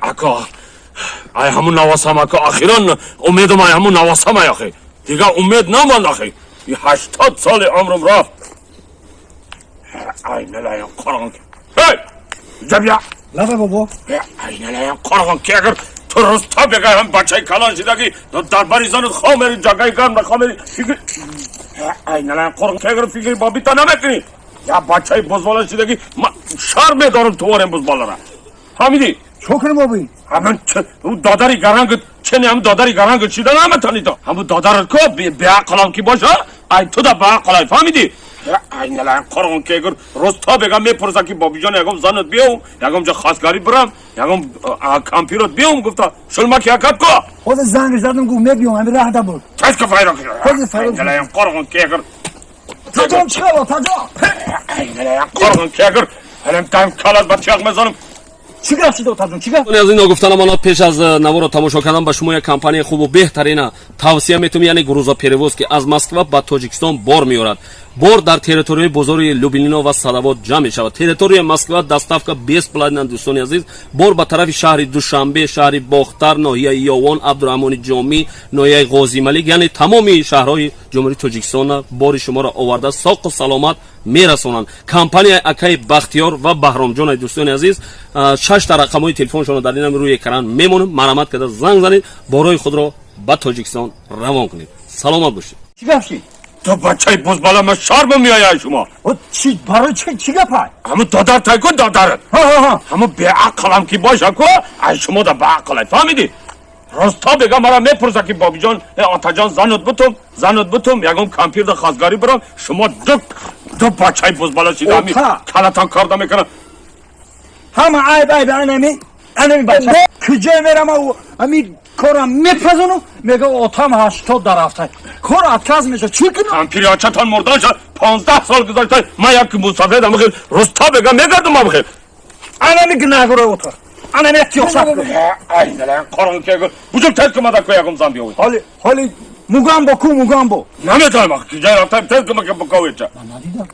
اکا ای همون نواسم اکا اخیرا امیدم ای همون نواسم ای اخی دیگه امید نماند اخی 80 سال عمرم رفت ای نلایم قرآن هی جبیا لفه بابا ای نلایم قرآن که اگر تو رستا بگه هم بچه کلان شدگی در باری زند خامری جگه گرم نخامری فکر ای نلایم قرآن که اگر فکری بابی تا نمیکنی یا بچه بزبالا شدگی شرم دارم تو ورم بزبالا را حمیدی چو کنم بابی همون داداری گرانگ چنی هم داداری گرانگ چیدن همه تانی تو همون دادار کو به عقلم کی باشه ای تو دا به عقلای فهمیدی ای نلایم قرآن که اگر رستا بگم میپرسه که بابی جان یکم زنت بیام یکم جا خواستگاری برم یکم کامپیوتر بیام گفتا شلما کی اکد کو خود زنگ زدم گفت میبیام همین راه دا بود کس که فایده کنه خود فایده کنه. نلایم قرآن که اگر تاجام چیکار تاجام ای نلایم قرآن که اگر هلم تایم کالات بچه‌اق میزنم چیکار شده تاجام چیکار از این گفتن ما پیش از نوار تماشا کردن به شما یک کمپانی خوب و بهترین توصیه میتونم یعنی گروزا پریوز که از مسکو به تاجیکستان بار میورد بار در تریتوری بزرگ لوبلینا و ساداباد جمع می شود تریتوری مسکو دستافکا 20 پلاتین دوستان عزیز بار به طرف شهر دوشنبه شهر باختر ناحیه یاوان عبدالرحمن جامی ناحیه غازی ملک یعنی تمامی شهرهای جمهوری تاجیکستان بار شما را آورده ساق و سلامت میرسونند کمپانی اکای بختیار و بهرام جان دوستان عزیز 6 تا رقم‌های تلفنشون در این روی اکران میمونه مرامت کرده زنگ زنید بارای خود را به تاجیکستان روان کنید سلامت باشید چیکار شد تو بچه بزبالا من شرم میآید شما چی برای چی گپای همون دادر تای کن دادرت همون به عقلم کی باشه کو ای شما دا به عقلای فهمیدی راستا بگم مرا میپرسه که بابی جان آتا جان زنت بتم یکم کامپیوتر خواستگاری برم شما دو بچه بزبالا شده همی کلتان کار میکنم همه عیب انمی بچه کجا میرم او امی کارم میپزنو میگه آتام 80 درفته کار اتکاز میشه چی کنم کامپیوتر آچتان مردان شد 15 سال گذاشته من یک مسافر هم بخیر راستا بگم میگردم هم بخیر انمی گناهگوره اوتر انمی اتیاقصد ای نلایم قرآن که اگر بزرگ تست که مدر که یکم زن بیاوید حالی موگامبو کو موگامبو نمیتونم اخی کجای رفتم تست که مکم بکاوید چه من ندیدم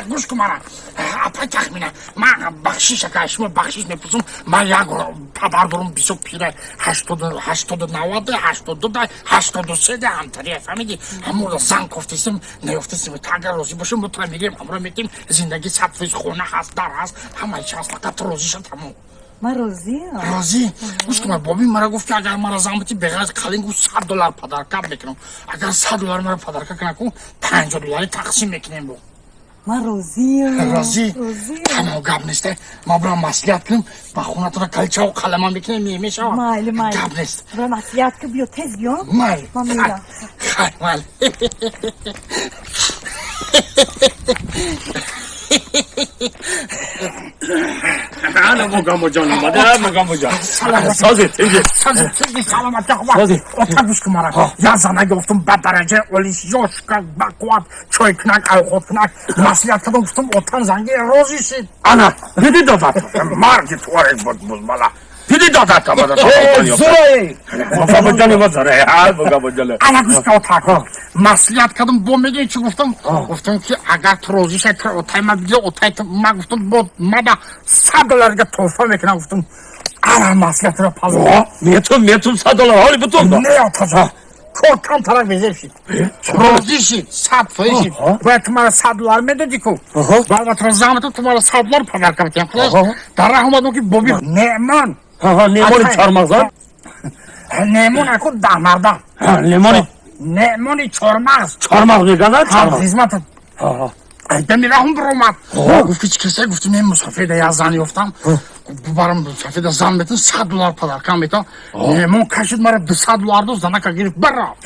گوش کن مرا اپای تخمینه من بخشیش که شما بخشیش میپرسم من یک پدر دارم 20 پیره 80 90 82 83 همتری فهمیدی همون زن گفتیم نیفتیم تا اگر راضی باشیم مطمئن میگیم همراه میتیم زندگی 100% خونه هست در هست همه چی هست فقط راضی شد تمام من راضی گوش کن بابی مرا گفت که اگر مرا زحمتی بغیر کلینگو $100 پدرکا میکنم اگر $100 مرا پدرکا کنم $50 تقسیم میکنیم بو من راضی تمام گپ نیسته ما برام مسئولیت کنیم با خونه تو را کلچه و قلمان بکنیم میشه مایل گپ نیست برای مسئولیت که بیا تز بیام مایل من میرم مایل انا موگامو جان اومده موگامو جان سازی سلامت خواه اتا گوش کن مرا یا زنه گفتم به درجه اولیس یاشکا بقوات چای کنک اوخوت کنک مسئولیت کدام گفتم اوتان زنگی روزی شید انا دیدی دادت مرگی توارک بود بزبالا دیدی دادت آمده زوی موگامو جانی ما زره موگامو جانه انا گوش کن اوتا کن مسئولیت کدام با میگه چی گفتم گفتم که اگر تو روزی شد که اوتای ما بگه اوتای ما گفتم بود ما با $100 که توفه میکنم گفتم انا مسئولیت را پذیرم میتون $100 حالی بتون دا نه اوتا جا کار کم طرف بیزه شید روزی شید 100 فایی شید باید تو مرا $100 میدادی کو باید تو زحمت تو مرا $100 پدر کردیم در راه اومدم که بابی نیمان لیمونی چارمغزان نیمون اکو ده مردم نیمونی چارمغز میگنه خدمت دمی راهم برومد گفت که کسی گفت من مسافر ده زنی افتم برام مسافر ده زن بیتن $100 پدرکم بیتن نیمون کشید مرا $200 دو زنه که گرفت برا